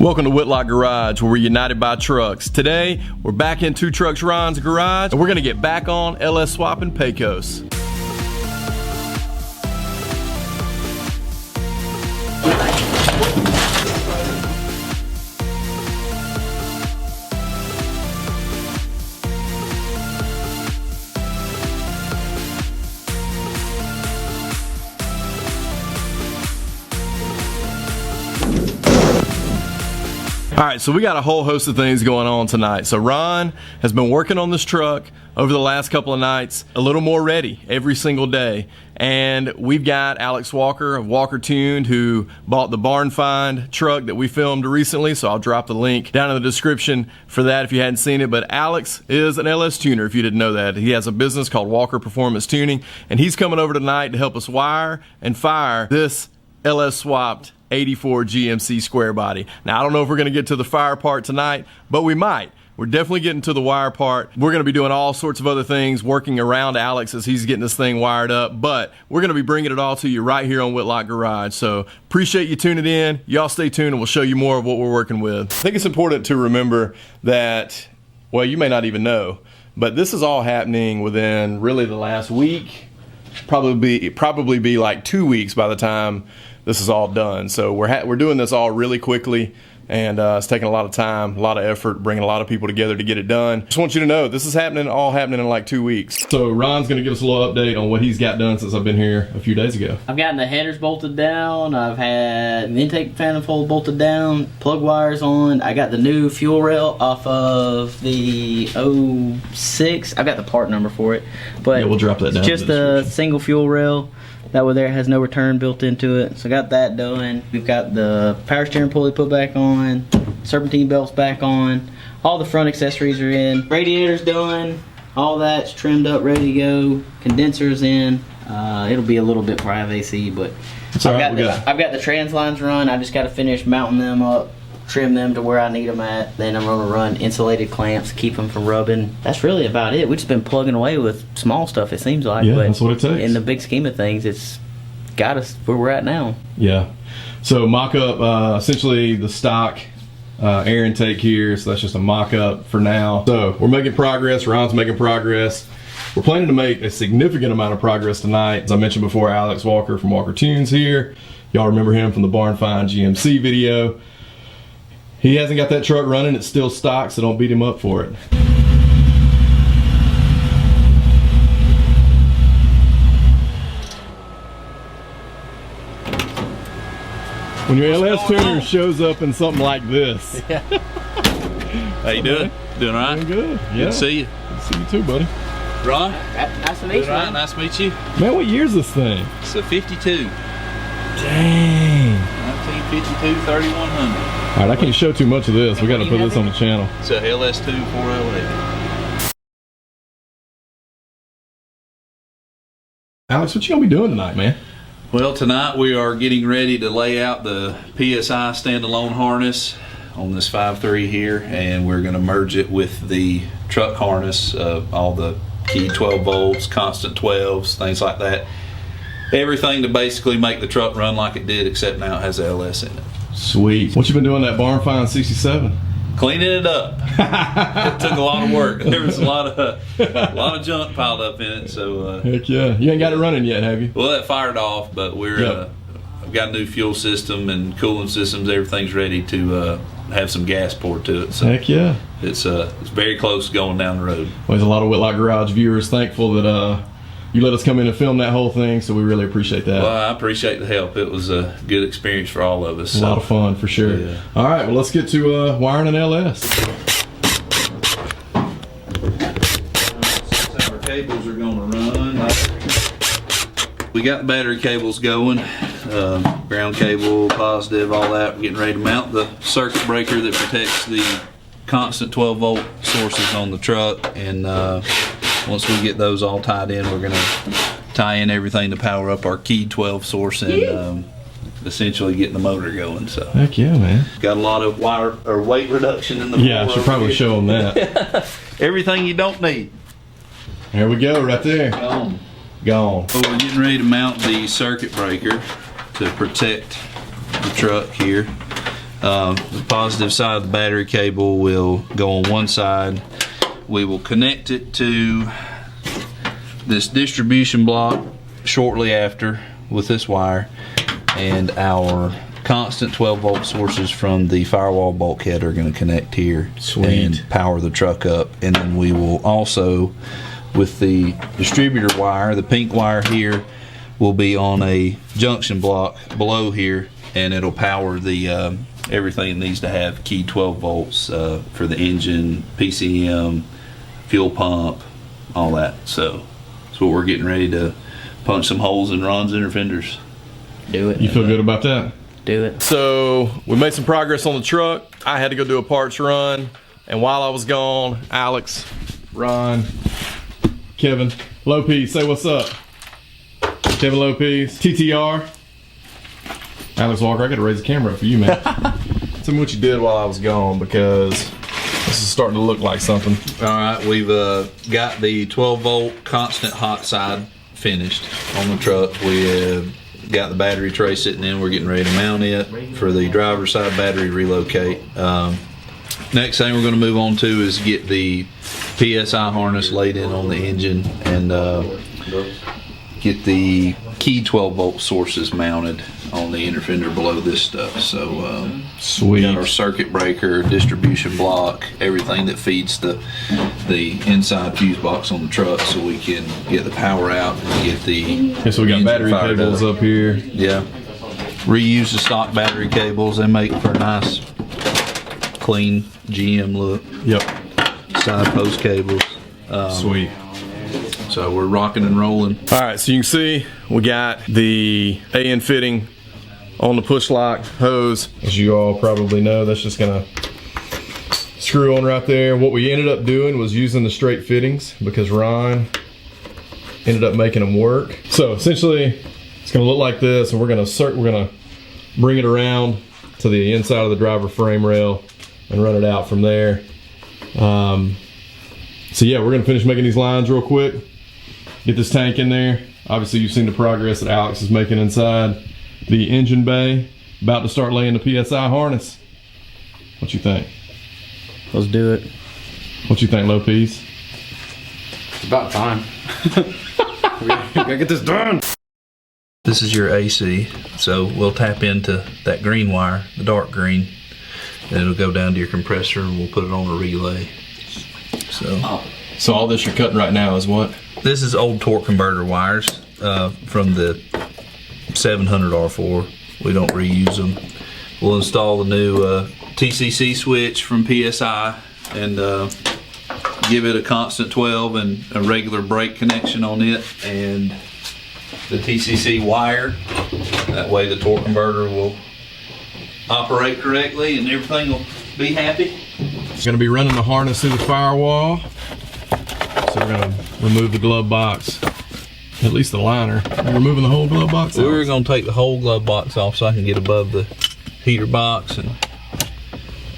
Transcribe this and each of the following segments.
Welcome to Whitlock Garage, where we're united by trucks. Today, we're back in Two Trucks Ron's garage, and we're gonna get back on LS swapping Pecos. All right, so we got a whole host of things going on tonight. So Ron has been working on this truck over the last couple of nights, a little more ready every single day. And we've got Alex Walker of Walker Tuned, who bought the Barn Find truck that we filmed recently. So I'll drop the link down in the description for that if you hadn't seen it. But Alex is an LS tuner, if you didn't know that. He has a business called Walker Performance Tuning, and he's coming over tonight to help us wire and fire this LS swapped 84 GMC Squarebody. Now, I don't know if we're going to get to the fire part tonight, but we might. We're definitely getting to the wire part. We're going to be doing all sorts of other things, working around Alex as he's getting this thing wired up, but we're going to be bringing it all to you right here on Whitlock Garage. So appreciate you tuning in. Y'all stay tuned and we'll show you more of what we're working with. I think it's important to remember that, well, you may not even know, but this is all happening within really the last week. Probably be like 2 weeks by the time this is all done. So we're doing this all really quickly, and it's taking a lot of time, a lot of effort, bringing a lot of people together to get it done. Just want you to know this is all happening in like 2 weeks. So Ron's gonna give us a little update on what he's got done since I've been here a few days ago. I've gotten the headers bolted down. I've had the intake manifold bolted down, plug wires on. I got the new fuel rail off of the 06. I've got the part number for it, but yeah, we'll drop that down. It's just a single fuel rail. That way there has no return built into it. So I got that done. We've got the power steering pulley put back on, serpentine belts back on, all the front accessories are in, radiator's done, all that's trimmed up, ready to go, condenser's in. It'll be a little bit before I have AC, but I've got the trans lines run. I just got to finish mounting them up, trim them to where I need them at. Then I'm going to run insulated clamps, keep them from rubbing. That's really about it. We've just been plugging away with small stuff, it seems like. Yeah, but that's what it takes. In the big scheme of things, it's got us where we're at now. Yeah. So mock-up, essentially the stock air intake here. So that's just a mock-up for now. So we're making progress. Ron's making progress. We're planning to make a significant amount of progress tonight. As I mentioned before, Alex Walker from Walker Tunes here. Y'all remember him from the Barn Find GMC video. He hasn't got that truck running. It's still stock, so don't beat him up for it. When your LS tuner shows up in something like this. Yeah. How you doing? Doing all right? Doing good. Yeah. Good to see you. Good to see you too, buddy. Ron? Nice to meet you. Right. Nice to meet you. Man, what year's this thing? It's a 52. Dang. 1952 3100. All right, I can't show too much of this. We got to put this on the channel. It's a LS2 4L8. Alex, what you gonna be doing tonight, man? Well, tonight we are getting ready to lay out the PSI standalone harness on this 5.3 here, and we're going to merge it with the truck harness of all the key 12 volts, constant 12s, things like that. Everything to basically make the truck run like it did, except now it has a LS in it. Sweet. What you been doing that Barn Find 67? Cleaning it up. It took a lot of work. There was a lot of junk piled up in it. So heck yeah, you ain't got it running yet, have you? Well, that fired off, but I've got a new fuel system and cooling systems. Everything's ready to have some gas poured to it. So heck yeah, it's very close to going down the road. Well, there's a lot of Whitlock Garage viewers thankful that you let us come in and film that whole thing, so we really appreciate that. Well, I appreciate the help. It was a good experience for all of us. A lot of fun, for sure. Yeah. All right, well, let's get to wiring an LS. That's how our cables are going to run. We got the battery cables going, ground cable, positive, all that. We're getting ready to mount the circuit breaker that protects the constant 12 volt sources on the truck, and once we get those all tied in, we're going to tie in everything to power up our key 12 source and essentially getting the motor going. So heck yeah, man. Got a lot of wire or weight reduction in the I should probably show them that. Everything you don't need. There we go, right there. Gone. So we're getting ready to mount the circuit breaker to protect the truck here. The positive side of the battery cable will go on one side. We will connect it to this distribution block shortly after with this wire, and our constant 12-volt sources from the firewall bulkhead are going to connect here. Sweet. And power the truck up. And then we will also, with the distributor wire, the pink wire here will be on a junction block below here, and it'll power the everything that needs to have key 12 volts for the engine, PCM, fuel pump, all that. So that's what we're getting ready to punch some holes in Ron's inner fenders. Do it. You feel good about that? Do it. So we made some progress on the truck. I had to go do a parts run, and while I was gone, Alex, Ron, Kevin, Lopez, say what's up. Kevin Lopez, TTR, Alex Walker. I got to raise the camera up for you, man. Tell me what you did while I was gone, because this is starting to look like something. All right, we've got the 12-volt constant hot side finished on the truck. We got the battery tray sitting in. We're getting ready to mount it for the driver's side battery relocate. Next thing we're going to move on to is get the PSI harness laid in on the engine and get the key 12-volt sources mounted on the inner fender below this stuff. So Sweet. We got our circuit breaker, distribution block, everything that feeds the inside fuse box on the truck, so we can get the power out and get the Okay, so we got engine battery fired cables up here. Yeah, reuse the stock battery cables. They make for a nice clean GM look. Yep. Side post cables. Sweet. So we're rocking and rolling. All right, so you can see we got the AN fitting on the push lock hose. As you all probably know, that's just gonna screw on right there. What we ended up doing was using the straight fittings because Ron ended up making them work. So essentially, it's gonna look like this, and we're gonna bring it around to the inside of the driver frame rail and run it out from there. So yeah, we're gonna finish making these lines real quick. Get this tank in there. Obviously, you've seen the progress that Alex is making inside the engine bay. About to start laying the PSI harness. What you think? Let's do it. What you think, Lopez? It's about time. we gotta get this done. This is your AC, so we'll tap into that green wire, the dark green, and it'll go down to your compressor, and we'll put it on a relay. So all this you're cutting right now is what? This is old torque converter wires from the 700 R4. We don't reuse them. We'll install the new TCC switch from PSI and give it a constant 12 and a regular brake connection on it, and the TCC wire. That way the torque converter will operate correctly and everything will be happy. It's going to be running the harness through the firewall. So we're going to remove the glove box, at least the liner. We're removing the whole glove box out. We're going to take the whole glove box off so I can get above the heater box and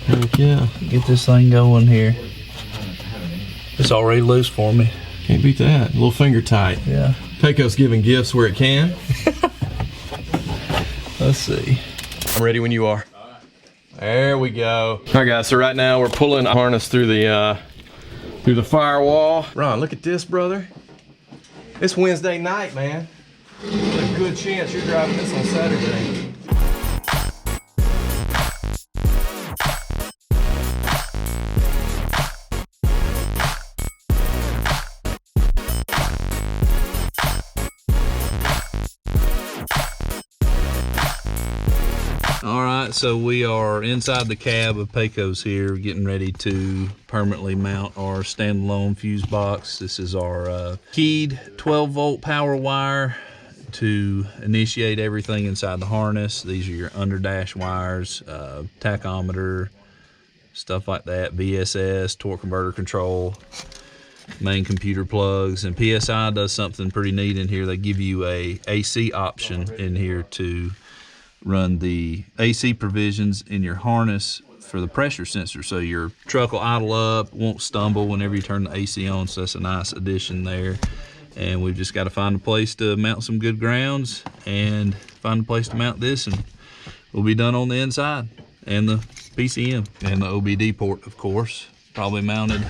Heck yeah. get this thing going here. It's already loose for me. Can't beat that. A little finger tight. Yeah. Pecos giving gifts where it can. Let's see. I'm ready when you are. There we go. All right, guys. So right now we're pulling the harness through the firewall. Ron, look at this, brother. It's Wednesday night, man. There's a good chance you're driving this on Saturday. All right, so we are inside the cab of Pecos here, getting ready to permanently mount our standalone fuse box. This is our keyed 12-volt power wire to initiate everything inside the harness. These are your underdash wires, tachometer, stuff like that, VSS, torque converter control, main computer plugs, and PSI does something pretty neat in here. They give you a AC option in here to run the AC provisions in your harness for the pressure sensor, so your truck will idle up, won't stumble whenever you turn the AC on. So that's a nice addition there. And we've just got to find a place to mount some good grounds and find a place to mount this, and we'll be done on the inside. and the PCM. And the OBD port, of course. Probably mounted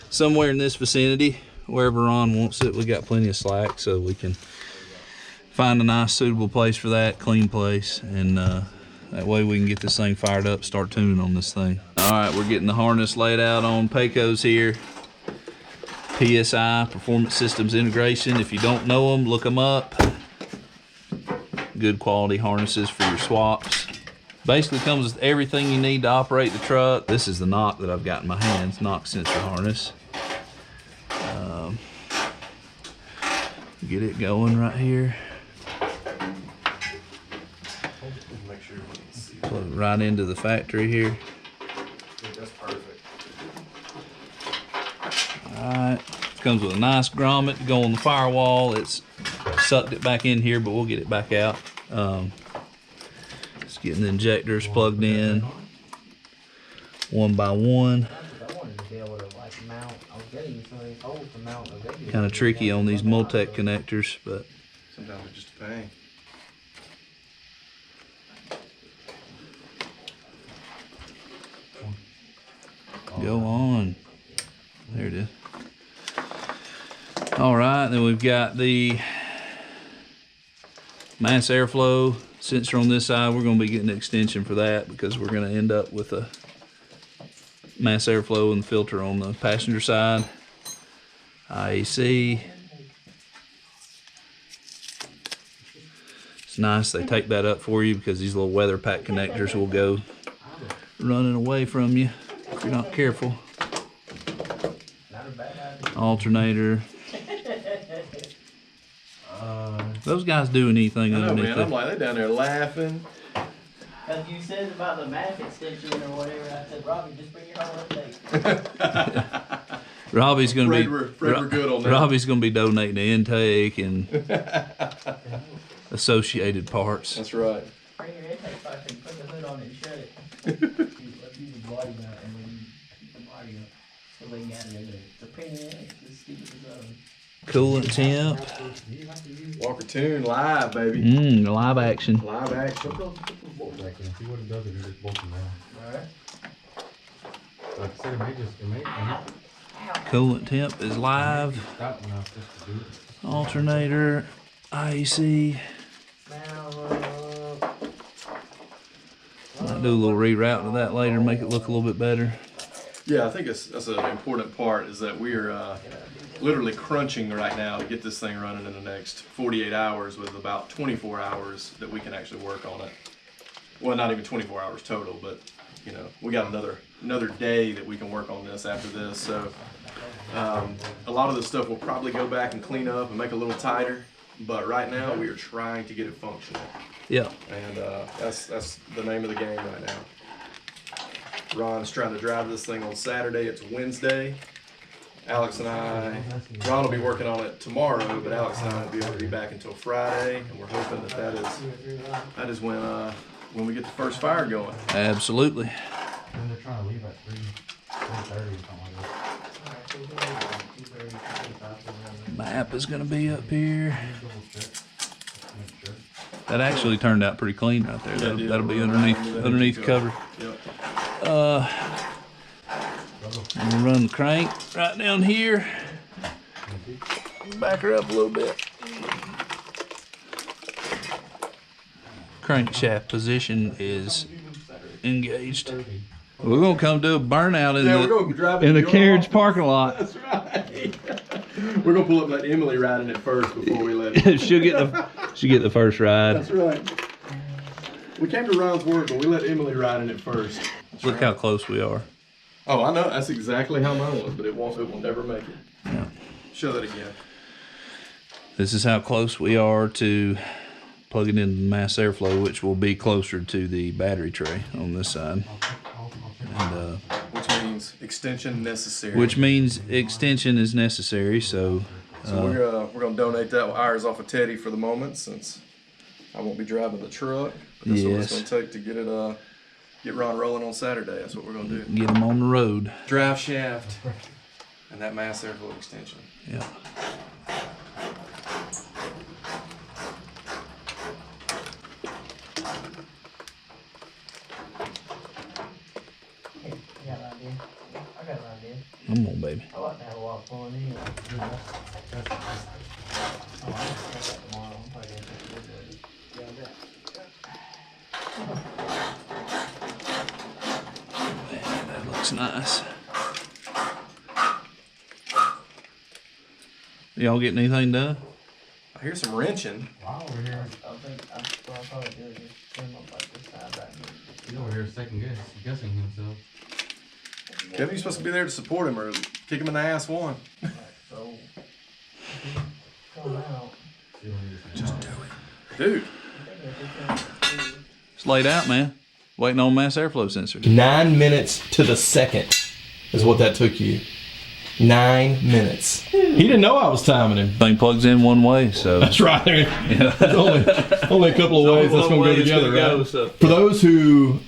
somewhere in this vicinity. Wherever Ron wants it, we got plenty of slack, so we can find a nice suitable place for that, clean place, and that way we can get this thing fired up, start tuning on this thing. All right, we're getting the harness laid out on Pecos here. PSI, Performance Systems Integration. If you don't know them, look them up. Good quality harnesses for your swaps. Basically comes with everything you need to operate the truck. This is the knock that I've got in my hands, knock sensor harness. Get it going right here. Plug it right into the factory here. That's perfect. Alright, comes with a nice grommet to go on the firewall. It's sucked it back in here, but we'll get it back out. Just getting the injectors plugged in one by one. Kind of tricky on these Multec connectors, but Sometimes it's just a pain. go on. There it is. All right, then we've got the mass airflow sensor on this side. We're going to be getting an extension for that because we're going to end up with a mass airflow and filter on the passenger side. IAC. It's nice they take that up for you because these little weather pack connectors will go running away from you if you're not careful. Alternator. Those guys doing anything I know, underneath man. I'm like, they down there laughing. Because you said about the Mac extension or whatever, I said, Robbie, just bring your whole update. Robbie's gonna Fred, we're good on that. Robbie's gonna be donating to intake and associated parts. That's right. Bring your intake pipe and put the hood on it and shut it. Let's use the body mount and then you keep the body up so they can get it in there. It's a pain in the ass. It's stupid as hell. Coolant temp. Walker Tune live, baby. Live action. Live action. See what it does if you just bolt them down. Alright. Like I said, it may Coolant temp is live. stop enough just to do it. Alternator. IEC. Might do a little rerouting of that later, make it look a little bit better. Yeah, I think that's an important part is that we are literally crunching right now to get this thing running in the next 48 hours with about 24 hours that we can actually work on it. Well, not even 24 hours total, but you know, we got another day that we can work on this after this. So a lot of this stuff we'll probably go back and clean up and make a little tighter. But right now we are trying to get it functional. Yeah. And that's the name of the game right now. Ron's trying to drive this thing on Saturday. It's Wednesday. Alex and I, Ron will be working on it tomorrow, but Alex and I won't be able to be back until Friday, and we're hoping that is when we get the first fire going. Absolutely. And they're trying to leave at 3:30 or something like that. Map is gonna be up here. Double check. Make sure. That actually turned out pretty clean right there. That'll be underneath the cover. Yep. I'm gonna run the crank right down here. Back her up a little bit. Crankshaft position is engaged. We're gonna come do a burnout in the carriage parking lot. That's right. We're gonna pull up let Emily ride in it first before we let it. she'll get the first ride. That's right. We came to Ron's work, but we let Emily ride in it first. Look how close we are. Oh, I know. That's exactly how mine was, but it will never make it. Yeah. Show that again. This is how close we are to plugging in the mass airflow, which will be closer to the battery tray on this side. And, Which means extension necessary. which means extension is necessary, so So we're gonna donate that wires off of Teddy for the moment, since I won't be driving the truck. But this is what it's Yes. gonna take to get Ron rolling on Saturday. That's what we're gonna do. get them on the road. Drive shaft and that mass airflow extension. Yeah. Come on, baby. I like to have a lot of fun anyway. Oh, I'll start that tomorrow. I'm probably gonna take a look at it. Man, that looks nice. Y'all getting anything done? I hear some wrenching. Wow, over here. I think what I'll probably do is just trim up like this side back here. He's over here second guessing himself. Kevin, you're supposed to be there to support him or kick him in the ass one. Like so. Come out. Just do it. Dude. It's laid out, man. Waiting on mass airflow sensors. 9 minutes to the second is what that took you. 9 minutes. He didn't know I was timing him. Thing plugs in one way, so. That's right. There's only a couple of ways that's going to go together, right? So. For those who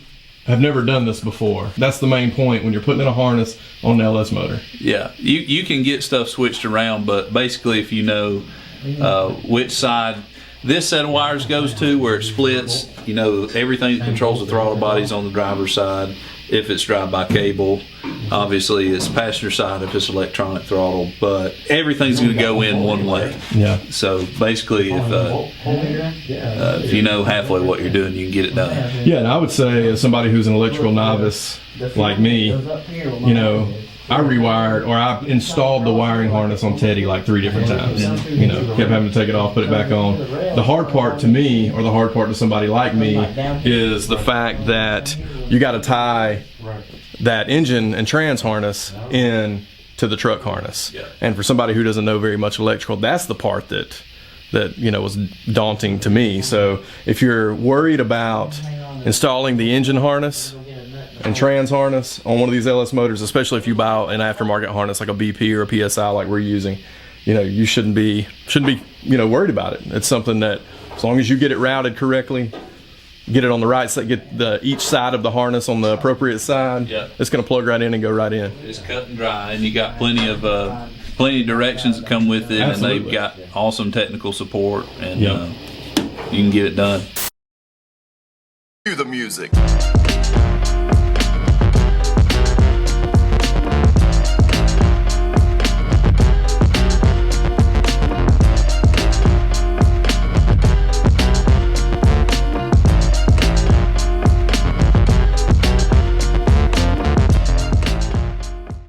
have never done this before, that's the main point when you're putting in a harness on an LS motor. Yeah, you can get stuff switched around, but basically if you know which side this set of wires goes to, where it splits, you know everything that controls the throttle body's on the driver's side. If it's drive-by cable, obviously it's passenger side if it's electronic throttle, but everything's going to go in one way. Yeah. So basically, if you know halfway what you're doing, you can get it done. Yeah, and I would say as somebody who's an electrical novice like me, you know, I rewired or I installed the wiring harness on Teddy like 3 different times. You know, kept having to take it off, put it back on. The hard part to me, or the hard part to somebody like me, is the fact that you got to tie that engine and trans harness in to the truck harness. Yeah. And for somebody who doesn't know very much electrical, that's the part that you know was daunting to me. So if you're worried about installing the engine harness and trans harness on one of these LS motors, especially if you buy an aftermarket harness like a BP or a PSI like we're using, you know, you shouldn't be you know worried about it. It's something that as long as you get it routed correctly, get it on the right side, get each side of the harness on the appropriate side, Yeah. it's going to plug right in and go right in. It's cut and dry, and you got plenty of directions that come with it, Absolutely. and they've got awesome technical support, and Yep. you can get it done. Cue the music.